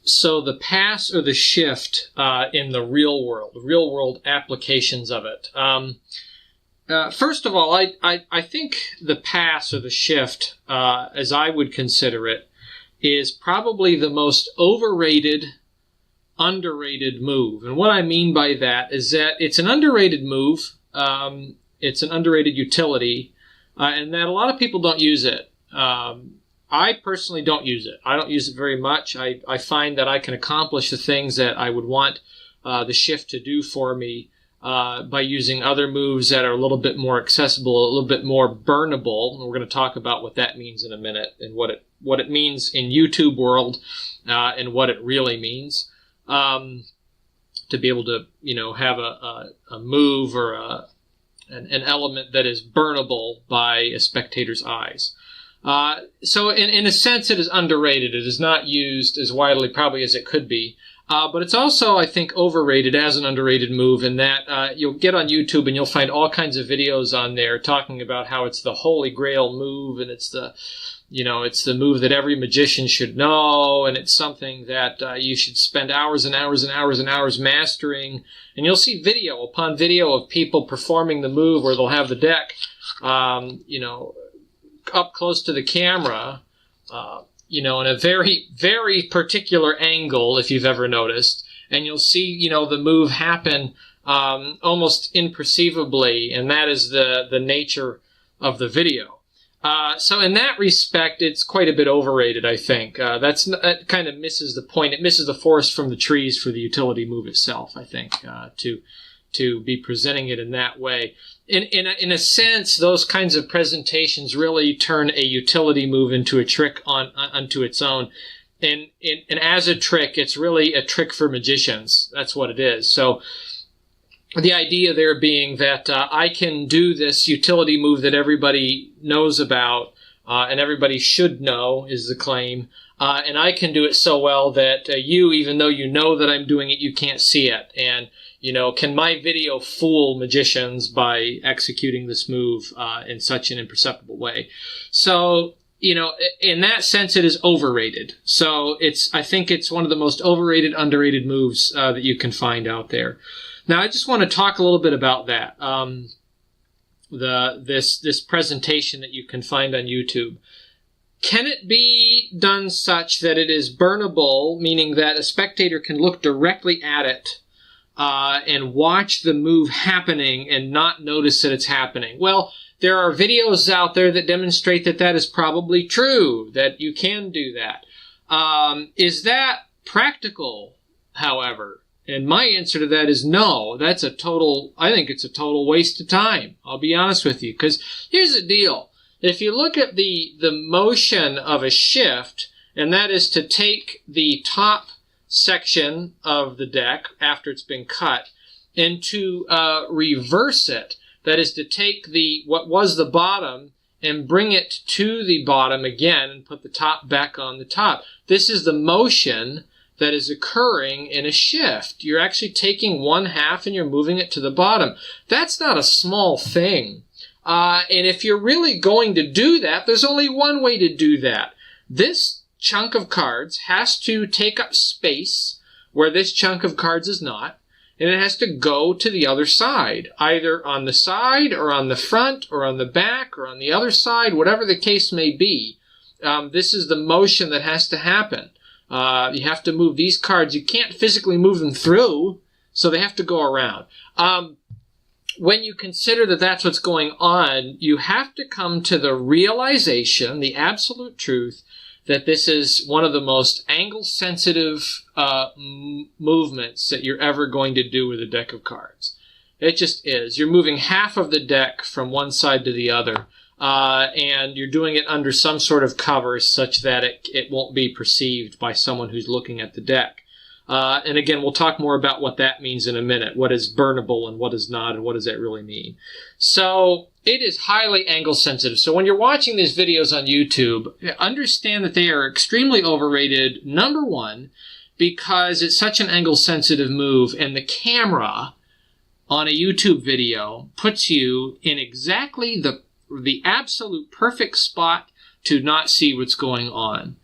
So the pass or the shift in the real world applications of it. First of all, I think the pass or the shift, as I would consider it, is probably the most overrated, underrated move. And what I mean by that is that it's an underrated move, it's an underrated utility, and that a lot of people don't use it. I personally don't use it. I don't use it very much. I find that I can accomplish the things that I would want the shift to do for me by using other moves that are a little bit more accessible, a little bit more burnable. And we're going to talk about what that means in a minute and what it means in YouTube world and what it really means to be able to have a move or an element that is burnable by a spectator's eyes. So in a sense, it is underrated. It is not used as widely probably as it could be. But it's also, I think, overrated as an underrated move in that you'll get on YouTube and you'll find all kinds of videos on there talking about how it's the holy grail move and it's the move that every magician should know and it's something that you should spend hours and hours and hours and hours mastering. And you'll see video upon video of people performing the move where they'll have the deck, up close to the camera, in a very, very particular angle, if you've ever noticed, and you'll see, the move happen almost imperceivably, and that is the nature of the video. So in that respect, it's quite a bit overrated, I think. That kind of misses the point. It misses the forest from the trees for the utility move itself, I think, to be presenting it in that way. In a sense, those kinds of presentations really turn a utility move into a trick unto its own. And as a trick, it's really a trick for magicians. That's what it is. So the idea there being that I can do this utility move that everybody knows about and everybody should know is the claim. And I can do it so well that you, even though you know that I'm doing it, you can't see it. And can my video fool magicians by executing this move in such an imperceptible way? So, in that sense, it is overrated. So I think it's one of the most overrated, underrated moves that you can find out there. Now, I just want to talk a little bit about that. This presentation that you can find on YouTube. Can it be done such that it is burnable, meaning that a spectator can look directly at it and watch the move happening and not notice that it's happening? Well, there are videos out there that demonstrate that that is probably true, that you can do that. Is that practical, however? And my answer to that is no. I think it's a total waste of time. I'll be honest with you. Because here's the deal. If you look at the motion of a shift, and that is to take the top section of the deck after it's been cut and to reverse it, that is to take what was the bottom and bring it to the bottom again and put the top back on the top. This is the motion that is occurring in a shift. You're actually taking one half and you're moving it to the bottom. That's not a small thing. And if you're really going to do that, there's only one way to do that. This chunk of cards has to take up space where this chunk of cards is not, and it has to go to the other side, either on the side or on the front or on the back or on the other side, whatever the case may be. This is the motion that has to happen. You have to move these cards. You can't physically move them through, so they have to go around. When you consider that that's what's going on, you have to come to the realization, the absolute truth, that this is one of the most angle-sensitive movements that you're ever going to do with a deck of cards. It just is. You're moving half of the deck from one side to the other. and you're doing it under some sort of cover such that it won't be perceived by someone who's looking at the deck. And again, we'll talk more about what that means in a minute. What is burnable and what is not, and what does that really mean? So it is highly angle sensitive. So when you're watching these videos on YouTube, understand that they are extremely overrated, number one, because it's such an angle sensitive move, and the camera on a YouTube video puts you in exactly the absolute perfect spot to not see what's going on.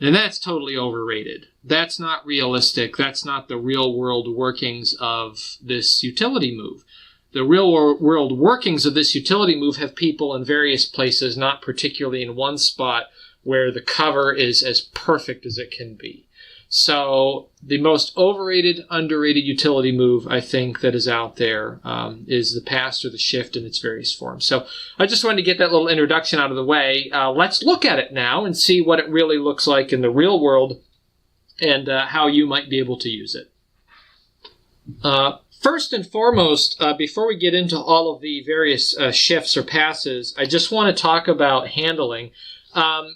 And that's totally overrated. That's not realistic. That's not the real world workings of this utility move. The real world workings of this utility move have people in various places, not particularly in one spot where the cover is as perfect as it can be. So the most overrated, underrated utility move, I think, that is out there is the pass or the shift in its various forms. So I just wanted to get that little introduction out of the way. Let's look at it now and see what it really looks like in the real world and how you might be able to use it. First and foremost, before we get into all of the various shifts or passes, I just want to talk about handling.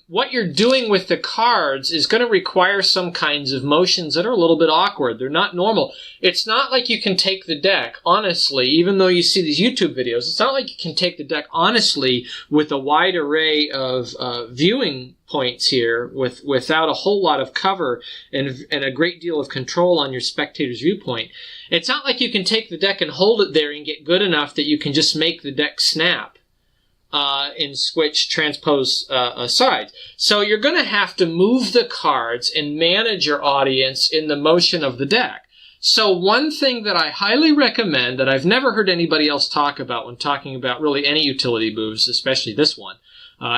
What you're doing with the cards is going to require some kinds of motions that are a little bit awkward. They're not normal. It's not like you can take the deck, honestly, even though you see these YouTube videos, it's not like you can take the deck honestly with a wide array of viewing points here without a whole lot of cover and a great deal of control on your spectator's viewpoint. It's not like you can take the deck and hold it there and get good enough that you can just make the deck snap. And switch transpose sides. So you're going to have to move the cards and manage your audience in the motion of the deck. So one thing that I highly recommend that I've never heard anybody else talk about when talking about really any utility moves, especially this one,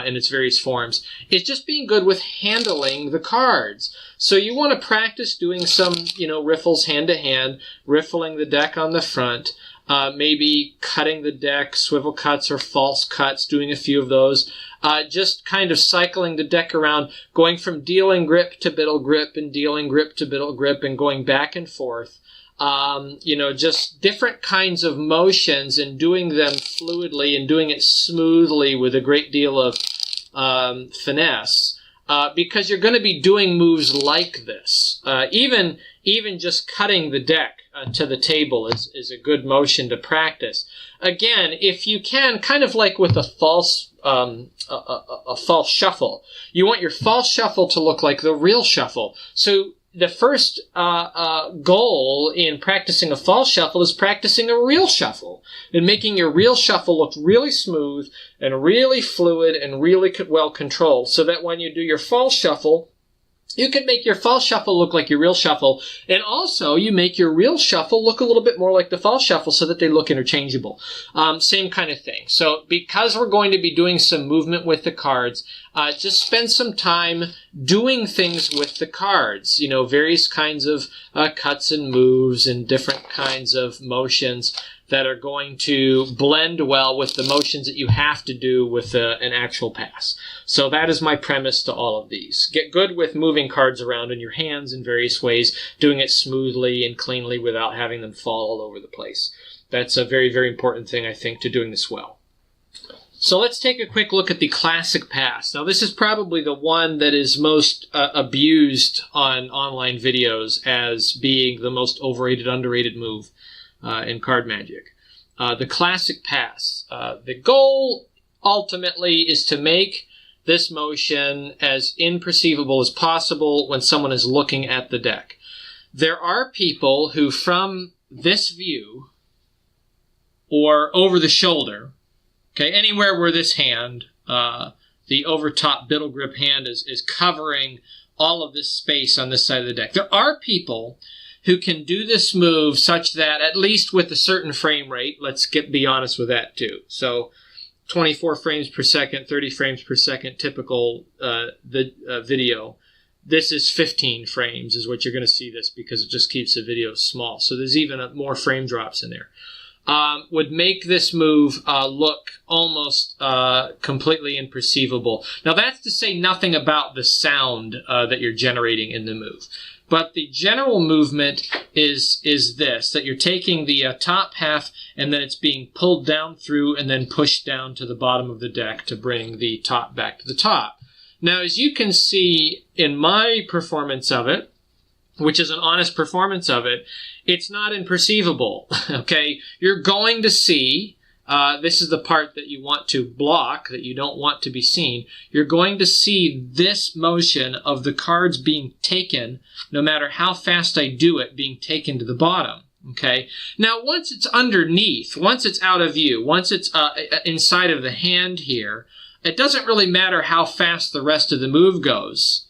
in its various forms, is just being good with handling the cards. So you want to practice doing some, riffles hand to hand, riffling the deck on the front, maybe cutting the deck, swivel cuts or false cuts, doing a few of those. Just kind of cycling the deck around, going from dealing grip to biddle grip and dealing grip to biddle grip and going back and forth. Just different kinds of motions and doing them fluidly and doing it smoothly with a great deal of finesse. Because you're going to be doing moves like this. Even just cutting the deck to the table is a good motion to practice. Again, if you can, kind of like with a false shuffle, you want your false shuffle to look like the real shuffle. So the first goal in practicing a false shuffle is practicing a real shuffle and making your real shuffle look really smooth and really fluid and really well controlled, so that when you do your false shuffle, you can make your false shuffle look like your real shuffle, and also you make your real shuffle look a little bit more like the false shuffle so that they look interchangeable. Same kind of thing. So because we're going to be doing some movement with the cards, just spend some time doing things with the cards, various kinds of cuts and moves and different kinds of motions that are going to blend well with the motions that you have to do with an actual pass. So that is my premise to all of these. Get good with moving cards around in your hands in various ways, doing it smoothly and cleanly without having them fall all over the place. That's a very, very important thing, I think, to doing this well. So let's take a quick look at the classic pass. Now, this is probably the one that is most abused on online videos as being the most overrated, underrated move in card magic. The classic pass. The goal ultimately is to make this motion as imperceivable as possible when someone is looking at the deck. There are people who, from this view or over the shoulder, okay, anywhere where this hand, the over-top biddle grip hand is covering all of this space on this side of the deck. There are people who can do this move such that, at least with a certain frame rate, let's be honest with that too. So 24 frames per second, 30 frames per second, typical video. This is 15 frames is what you're going to see this, because it just keeps the video small. So there's even more frame drops in there. would make this move look almost completely imperceivable. Now, that's to say nothing about the sound that you're generating in the move. But the general movement is this, that you're taking the top half and then it's being pulled down through and then pushed down to the bottom of the deck to bring the top back to the top. Now, as you can see in my performance of it, which is an honest performance of it, it's not imperceivable, okay? You're going to see, this is the part that you want to block, that you don't want to be seen. You're going to see this motion of the cards being taken, no matter how fast I do it, being taken to the bottom, okay? Now, once it's underneath, once it's out of view, once it's inside of the hand here, it doesn't really matter how fast the rest of the move goes,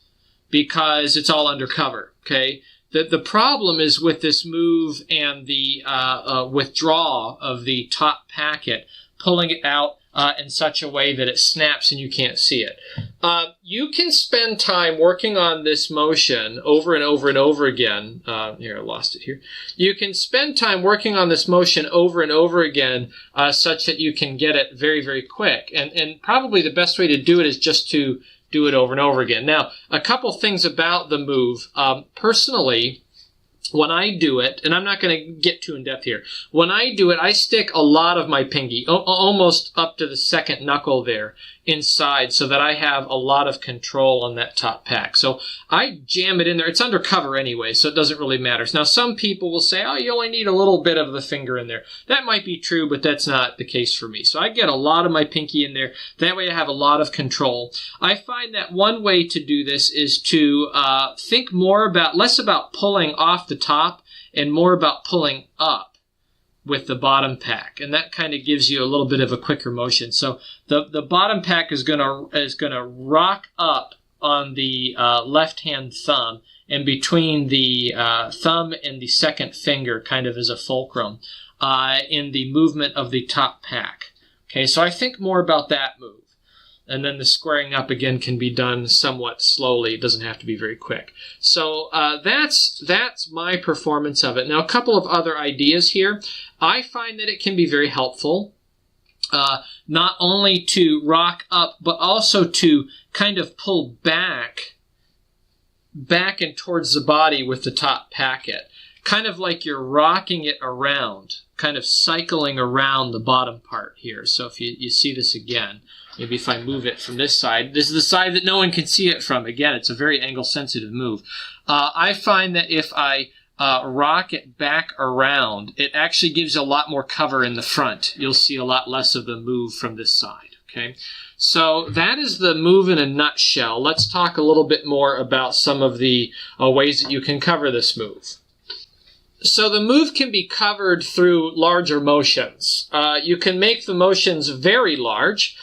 because it's all undercover, okay? The problem is with this move and the withdrawal of the top packet, pulling it out in such a way that it snaps and you can't see it. You can spend time working on this motion over and over and over again. Here, I lost it here. You can spend time working on this motion over and over again such that you can get it very, very quick. And probably the best way to do it is just to do it over and over again. Now, a couple things about the move. Personally, when I do it, and I'm not going to get too in depth here, when I do it, I stick a lot of my pinky, almost up to the second knuckle there, inside so that I have a lot of control on that top pack. So I jam it in there. It's undercover anyway, so it doesn't really matter. Now, some people will say, oh, you only need a little bit of the finger in there. That might be true, but that's not the case for me. So I get a lot of my pinky in there. That way I have a lot of control. I find that one way to do this is to think less about pulling off the top and more about pulling up with the bottom pack, and that kind of gives you a little bit of a quicker motion. So the bottom pack is gonna rock up on the left hand thumb, and between the thumb and the second finger, kind of as a fulcrum, in the movement of the top pack. Okay, so I think more about that move. And then the squaring up again can be done somewhat slowly. It doesn't have to be very quick. So that's my performance of it. Now, a couple of other ideas here. I find that it can be very helpful, not only to rock up, but also to kind of pull back and towards the body with the top packet. Kind of like you're rocking it around, kind of cycling around the bottom part here. So if you see this again, maybe if I move it from this side, this is the side that no one can see it from. Again, it's a very angle-sensitive move. I find that if I rock it back around, it actually gives a lot more cover in the front. You'll see a lot less of the move from this side. Okay, so that is the move in a nutshell. Let's talk a little bit more about some of the ways that you can cover this move. So the move can be covered through larger motions. You can make the motions very large,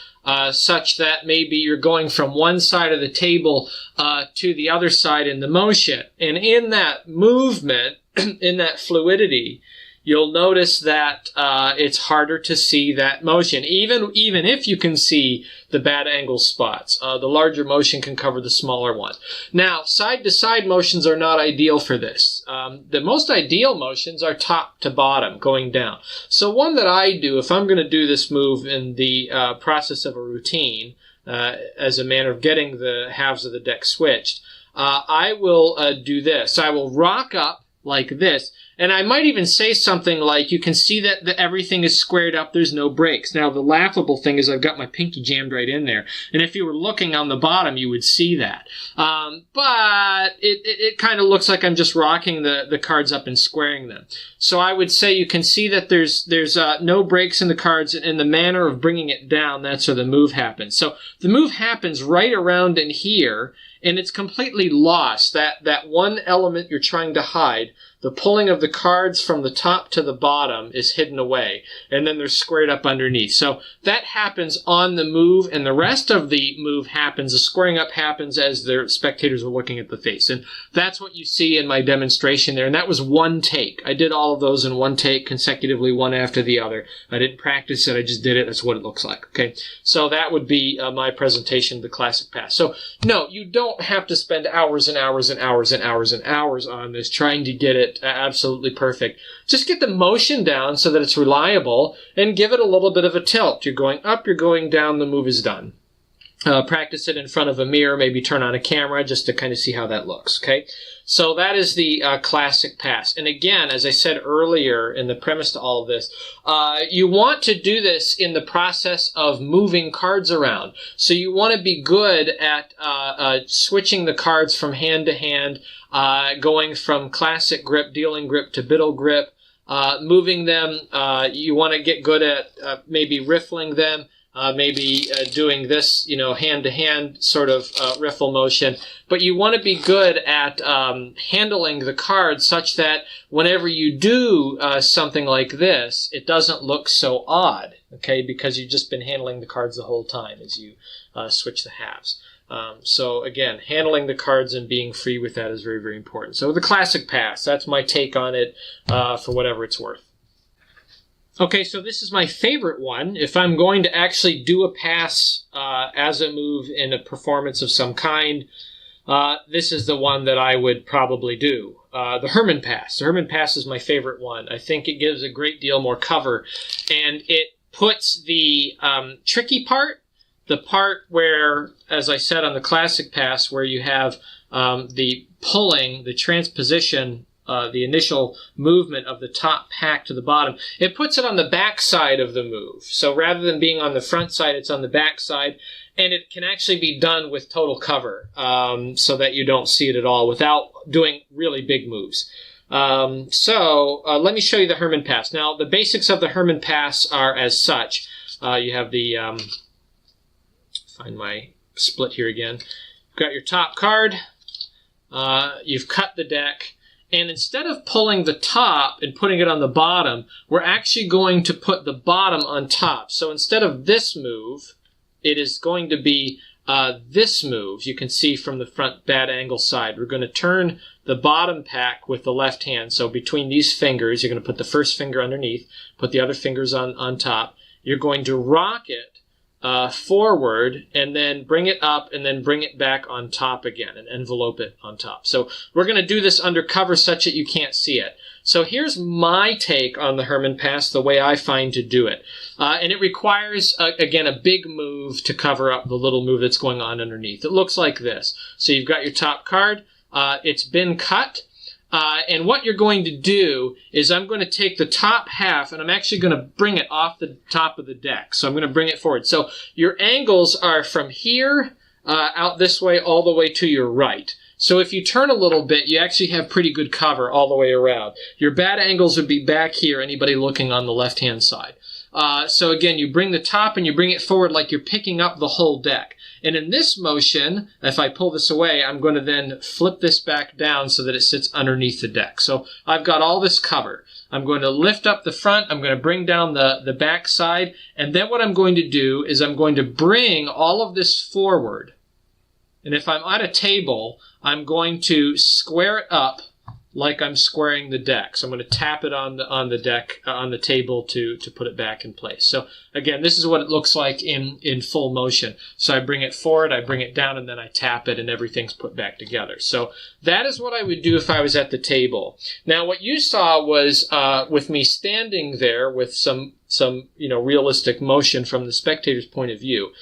such that maybe you're going from one side of the table to the other side in the motion. And in that movement, in that fluidity, you'll notice that it's harder to see that motion. Even if you can see the bad angle spots, the larger motion can cover the smaller one. Now, side-to-side motions are not ideal for this. The most ideal motions are top to bottom, going down. So one that I do, if I'm going to do this move in the process of a routine, as a manner of getting the halves of the deck switched, I will do this. I will rock up like this, and I might even say something like, you can see that everything is squared up, there's no breaks. Now, the laughable thing is I've got my pinky jammed right in there, and if you were looking on the bottom, you would see that. But it kind of looks like I'm just rocking the cards up and squaring them. So I would say you can see that there's no breaks in the cards, and in the manner of bringing it down, that's where the move happens. So the move happens right around in here, and it's completely lost. That one element you're trying to hide, the pulling of the cards from the top to the bottom, is hidden away, and then they're squared up underneath. So that happens on the move, and the rest of the move happens, the squaring up happens as the spectators are looking at the face. And that's what you see in my demonstration there, and that was one take. I did all of those in one take consecutively, one after the other. I didn't practice it, I just did it. That's what it looks like. Okay, so that would be my presentation of the classic pass. So no, you don't have to spend hours and hours and hours and hours and hours on this trying to get it it absolutely perfect. Just get the motion down so that it's reliable, and give it a little bit of a tilt. You're going up, you're going down, the move is done. Practice it in front of a mirror, maybe turn on a camera just to kind of see how that looks, okay? So that is the classic pass. And again, as I said earlier in the premise to all of this, you want to do this in the process of moving cards around. So you want to be good at switching the cards from hand to hand, going from classic grip, dealing grip to biddle grip, moving them. You want to get good at maybe riffling them. Maybe doing this, hand-to-hand sort of riffle motion. But you want to be good at handling the cards such that whenever you do something like this, it doesn't look so odd, okay, because you've just been handling the cards the whole time as you switch the halves. So again, handling the cards and being free with that is very, very important. So the classic pass, that's my take on it for whatever it's worth. Okay, so this is my favorite one. If I'm going to actually do a pass as a move in a performance of some kind, this is the one that I would probably do. The Herrmann pass. The Herrmann pass is my favorite one. I think it gives a great deal more cover, and it puts the tricky part, the part where, as I said on the classic pass, where you have the pulling, the transposition, the initial movement of the top pack to the bottom, it puts it on the back side of the move. So rather than being on the front side, it's on the back side, and it can actually be done with total cover so that you don't see it at all without doing really big moves. So let me show you the Herrmann pass. Now, the basics of the Herrmann pass are as such. You have the, find my split here again. You've got your top card. You've cut the deck. And instead of pulling the top and putting it on the bottom, we're actually going to put the bottom on top. So instead of this move, it is going to be this move. You can see from the front bad angle side. We're going to turn the bottom pack with the left hand. So between these fingers, you're going to put the first finger underneath, put the other fingers on top. You're going to rock it forward, and then bring it up, and then bring it back on top again, and envelope it on top. So we're going to do this under cover such that you can't see it. So here's my take on the Herrmann pass, the way I find to do it. And it requires, again, a big move to cover up the little move that's going on underneath. It looks like this. So you've got your top card. It's been cut. And what you're going to do is I'm going to take the top half, and I'm actually going to bring it off the top of the deck. So I'm going to bring it forward. So your angles are from here out this way all the way to your right. So if you turn a little bit, you actually have pretty good cover all the way around. Your bad angles would be back here, anybody looking on the left-hand side. So again, you bring the top and you bring it forward like you're picking up the whole deck. And in this motion, if I pull this away, I'm going to then flip this back down so that it sits underneath the deck. So I've got all this cover. I'm going to lift up the front. I'm going to bring down the back side. And then what I'm going to do is I'm going to bring all of this forward. And if I'm at a table, I'm going to square it up like I'm squaring the deck. So I'm going to tap it on the deck, on the table to put it back in place. So again, this is what it looks like in full motion. So I bring it forward, I bring it down, and then I tap it, and everything's put back together. So that is what I would do if I was at the table. Now, what you saw was with me standing there with some realistic motion from the spectator's point of view.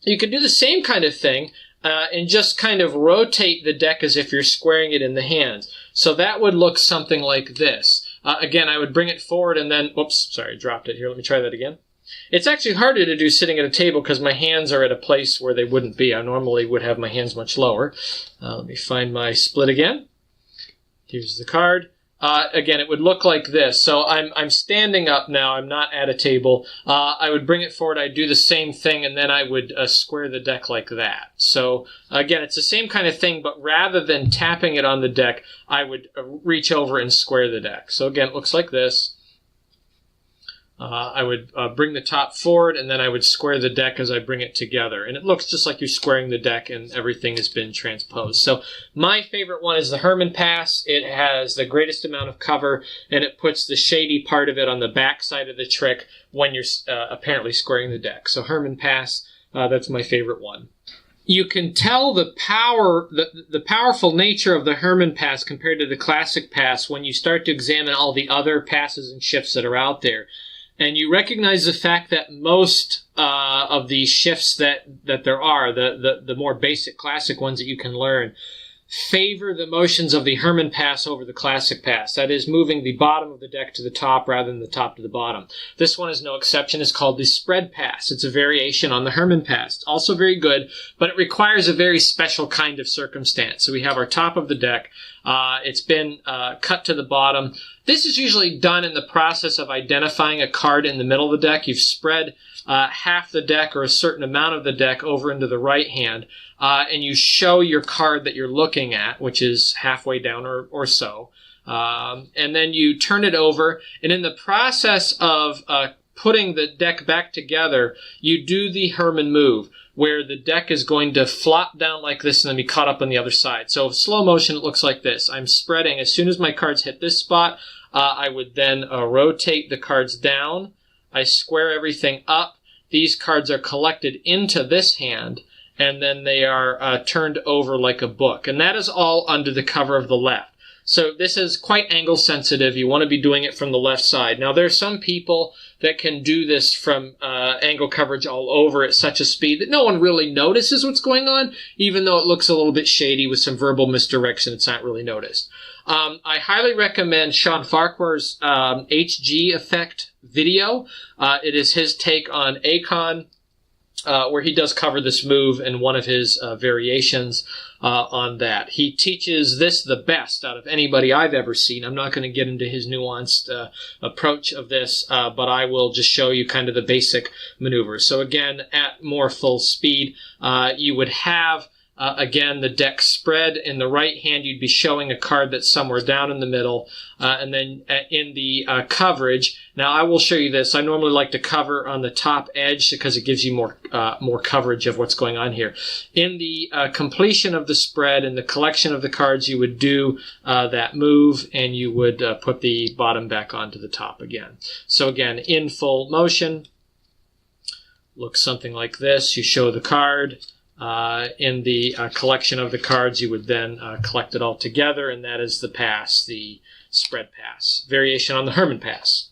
You could do the same kind of thing, and just kind of rotate the deck as if you're squaring it in the hands. So that would look something like this. Again, I would bring it forward and then, whoops, sorry, I dropped it here. Let me try that again. It's actually harder to do sitting at a table because my hands are at a place where they wouldn't be. I normally would have my hands much lower. Let me find my split again. Here's the card. Again, it would look like this. So I'm standing up now. I'm not at a table. I would bring it forward. I'd do the same thing, and then I would square the deck like that. So again, it's the same kind of thing, but rather than tapping it on the deck, I would reach over and square the deck. So again, it looks like this. I would bring the top forward, and then I would square the deck as I bring it together. And it looks just like you're squaring the deck, and everything has been transposed. So my favorite one is the Herrmann pass. It has the greatest amount of cover, and it puts the shady part of it on the back side of the trick when you're apparently squaring the deck. So Herrmann pass, that's my favorite one. you can tell the powerful nature of the Herrmann pass compared to the classic pass when you start to examine all the other passes and shifts that are out there. And you recognize the fact that most of these shifts that there are, the more basic classic ones that you can learn, favor the motions of the Herrmann pass over the classic pass. That is, moving the bottom of the deck to the top rather than the top to the bottom. This one is no exception. It's called the spread pass. It's a variation on the Herrmann pass. It's also very good, but it requires a very special kind of circumstance. So we have our top of the deck. It's been cut to the bottom. This is usually done in the process of identifying a card in the middle of the deck. You've spread half the deck or a certain amount of the deck over into the right hand, and you show your card that you're looking at, which is halfway down or so. And then you turn it over, and in the process of putting the deck back together, you do the Herrmann move, where the deck is going to flop down like this and then be caught up on the other side. So slow motion, it looks like this. I'm spreading. As soon as my cards hit this spot, I would then rotate the cards down. I square everything up. These cards are collected into this hand, and then they are turned over like a book. And that is all under the cover of the left. So this is quite angle sensitive. You want to be doing it from the left side. Now, there are some people that can do this from angle coverage all over at such a speed that no one really notices what's going on, even though it looks a little bit shady with some verbal misdirection. It's not really noticed. I highly recommend Sean Farquhar's HG effect video. It is his take on Acon, where he does cover this move in one of his variations on that. He teaches this the best out of anybody I've ever seen. I'm not going to get into his nuanced approach of this, but I will just show you kind of the basic maneuvers. So again, at more full speed, you would have again, the deck spread. In the right hand, you'd be showing a card that's somewhere down in the middle. And then in the coverage, now I will show you this. I normally like to cover on the top edge because it gives you more coverage of what's going on here. In the completion of the spread and the collection of the cards, you would do that move, and you would put the bottom back onto the top again. So again, in full motion, looks something like this. You show the card. In the collection of the cards, you would then collect it all together, and that is the pass, the spread pass. Variation on the Herrmann pass.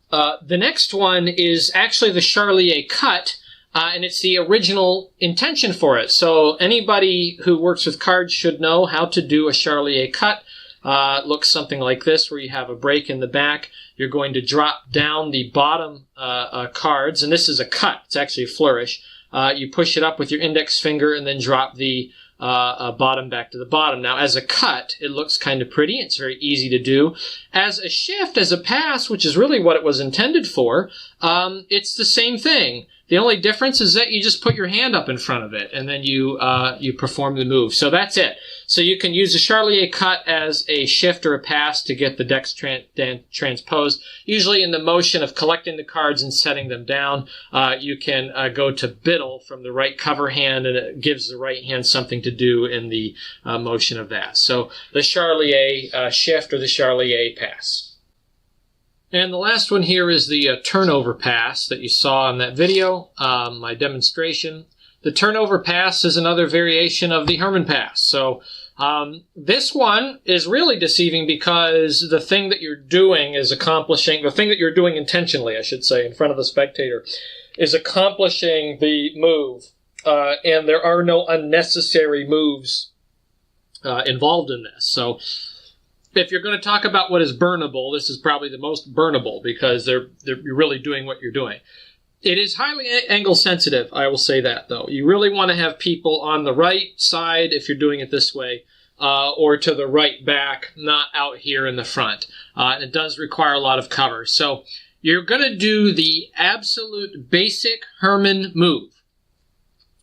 The next one is actually the Charlier cut, and it's the original intention for it. So anybody who works with cards should know how to do a Charlier cut. It looks something like this, where you have a break in the back. You're going to drop down the bottom cards, and this is a cut. It's actually a flourish. You push it up with your index finger and then drop the bottom back to the bottom. Now, as a cut, it looks kind of pretty. It's very easy to do. As a shift, as a pass, which is really what it was intended for, it's the same thing. The only difference is that you just put your hand up in front of it, and then you perform the move. So that's it. So you can use a Charlier cut as a shift or a pass to get the decks transposed. Usually in the motion of collecting the cards and setting them down, you can go to biddle from the right cover hand, and it gives the right hand something to do in the motion of that. So the Charlier shift or the Charlier pass. And the last one here is the turnover pass that you saw in that video, my demonstration. The turnover pass is another variation of the Herrmann pass. So this one is really deceiving because the thing that you're doing is accomplishing, the thing that you're doing intentionally, I should say, in front of the spectator, is accomplishing the move. And there are no unnecessary moves involved in this. So if you're going to talk about what is burnable, this is probably the most burnable because you're really doing what you're doing. It is highly angle sensitive, I will say that, though. You really want to have people on the right side if you're doing it this way, or to the right back, not out here in the front. And it does require a lot of cover. So you're going to do the absolute basic Herrmann move.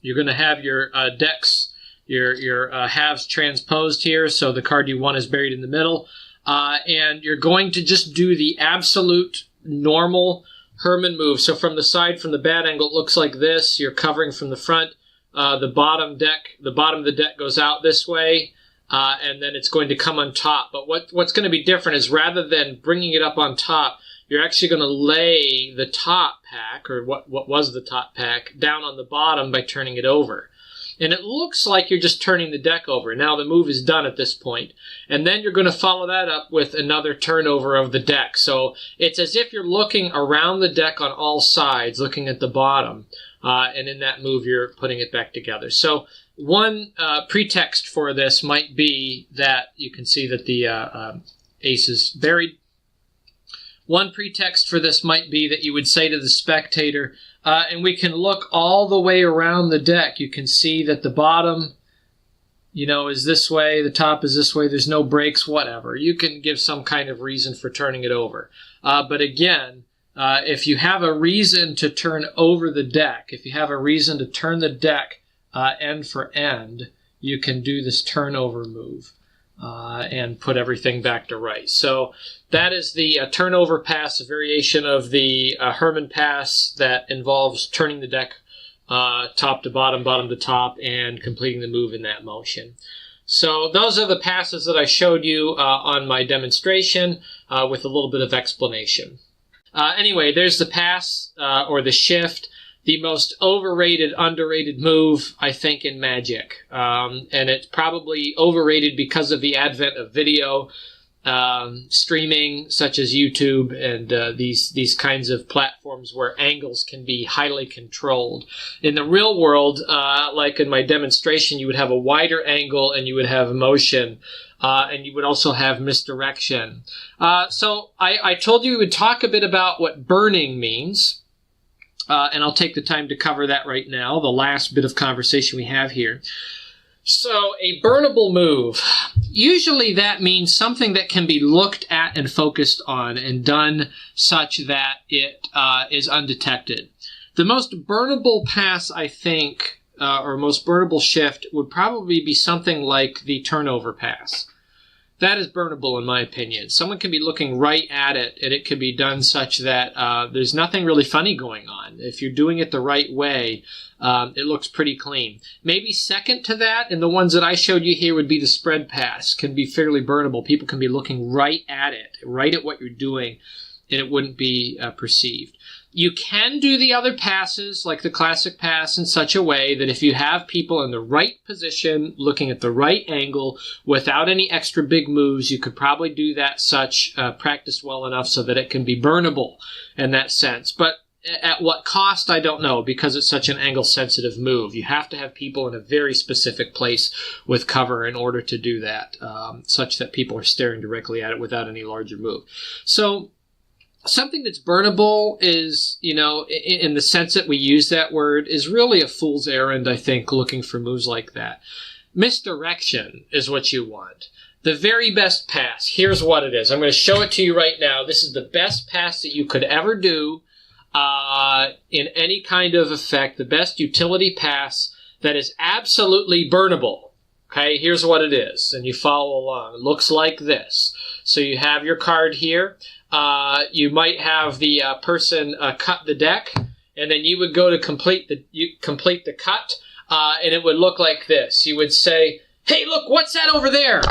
You're going to have your decks, your halves transposed here, so the card you want is buried in the middle. And you're going to just do the absolute normal Herrmann move. So from the side, from the bad angle, it looks like this. You're covering from the front. The bottom of the deck goes out this way, and then it's going to come on top. But what's going to be different is rather than bringing it up on top, you're actually going to lay the top pack, or what was the top pack, down on the bottom by turning it over. And it looks like you're just turning the deck over. Now the move is done at this point. And then you're going to follow that up with another turnover of the deck. So it's as if you're looking around the deck on all sides, looking at the bottom. And in that move, you're putting it back together. So one pretext for this might be that you can see that the ace is buried. One pretext for this might be that you would say to the spectator, and we can look all the way around the deck. You can see that the bottom, is this way, the top is this way, there's no breaks, whatever. You can give some kind of reason for turning it over. But again, if you have a reason to turn over the deck, if you have a reason to turn the deck end for end, you can do this turnover move and put everything back to right. So that is the turnover pass, a variation of the Herrmann pass that involves turning the deck top to bottom, bottom to top, and completing the move in that motion. So those are the passes that I showed you on my demonstration with a little bit of explanation. Anyway, there's the pass or the shift, the most overrated, underrated move, I think, in Magic. And it's probably overrated because of the advent of video streaming, such as YouTube and these kinds of platforms where angles can be highly controlled. In the real world, like in my demonstration, you would have a wider angle and you would have motion. And you would also have misdirection. So I told you we would talk a bit about what burning means. And I'll take the time to cover that right now, the last bit of conversation we have here. So a burnable move, usually that means something that can be looked at and focused on and done such that it is undetected. The most burnable pass, I think, or most burnable shift would probably be something like the turnover pass. That is burnable in my opinion. Someone can be looking right at it and it can be done such that there's nothing really funny going on. If you're doing it the right way, it looks pretty clean. Maybe second to that, and the ones that I showed you here would be the spread pass. Can be fairly burnable. People can be looking right at it, right at what you're doing, and it wouldn't be perceived. You can do the other passes, like the classic pass, in such a way that if you have people in the right position, looking at the right angle, without any extra big moves, you could probably do that practice well enough so that it can be burnable in that sense. But at what cost, I don't know, because it's such an angle-sensitive move. You have to have people in a very specific place with cover in order to do that, such that people are staring directly at it without any larger move. So something that's burnable is, in the sense that we use that word, is really a fool's errand, I think, looking for moves like that. Misdirection is what you want. The very best pass, here's what it is. I'm going to show it to you right now. This is the best pass that you could ever do in any kind of effect, the best utility pass that is absolutely burnable. Okay, here's what it is, and you follow along. It looks like this. So you have your card here. You might have the person cut the deck, and then you would go to complete the cut, and it would look like this. You would say, "Hey, look, what's that over there?"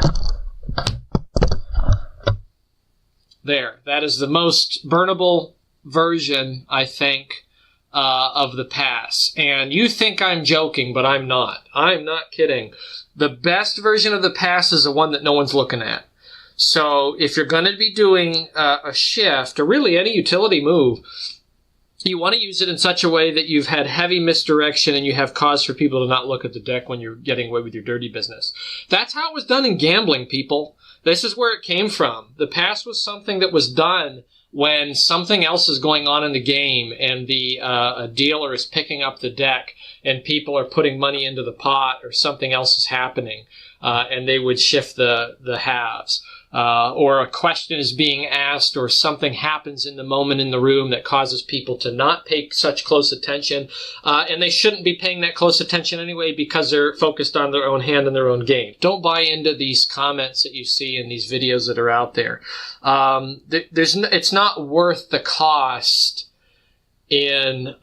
There. That is the most burnable version, I think, of the pass. And you think I'm joking, but I'm not. I'm not kidding. The best version of the pass is the one that no one's looking at. So if you're going to be doing a shift, or really any utility move, you want to use it in such a way that you've had heavy misdirection and you have cause for people to not look at the deck when you're getting away with your dirty business. That's how it was done in gambling, people. This is where it came from. The pass was something that was done when something else is going on in the game and the a dealer is picking up the deck and people are putting money into the pot or something else is happening, and they would shift the halves. Or a question is being asked or something happens in the moment in the room that causes people to not pay such close attention. And they shouldn't be paying that close attention anyway because they're focused on their own hand and their own game. Don't buy into these comments that you see in these videos that are out there. It's not worth the cost in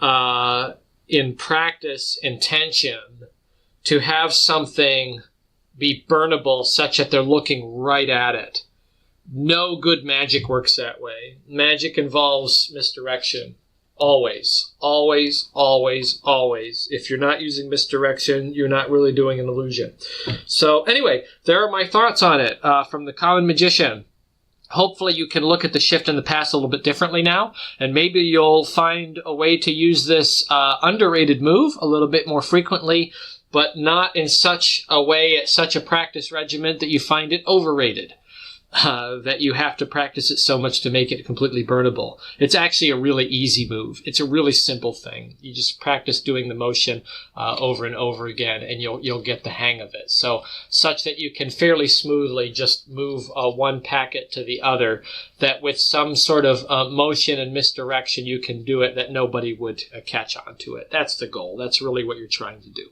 practice intention to have something be burnable such that they're looking right at it. No good magic works that way. Magic involves misdirection. Always, always, always, always. If you're not using misdirection, you're not really doing an illusion. So anyway, there are my thoughts on it from the Common Magician. Hopefully you can look at the shift and the pass a little bit differently now, and maybe you'll find a way to use this underrated move a little bit more frequently, but not in such a way, at such a practice regimen that you find it overrated. That you have to practice it so much to make it completely burnable. It's actually a really easy move. It's a really simple thing. You just practice doing the motion over and over again, and you'll get the hang of it. So such that you can fairly smoothly just move one packet to the other, that with some sort of motion and misdirection you can do it that nobody would catch on to it. That's the goal. That's really what you're trying to do.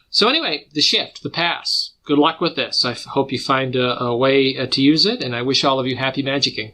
So anyway, the shift, the pass. Good luck with this. I hope you find a way to use it, and I wish all of you happy magicking.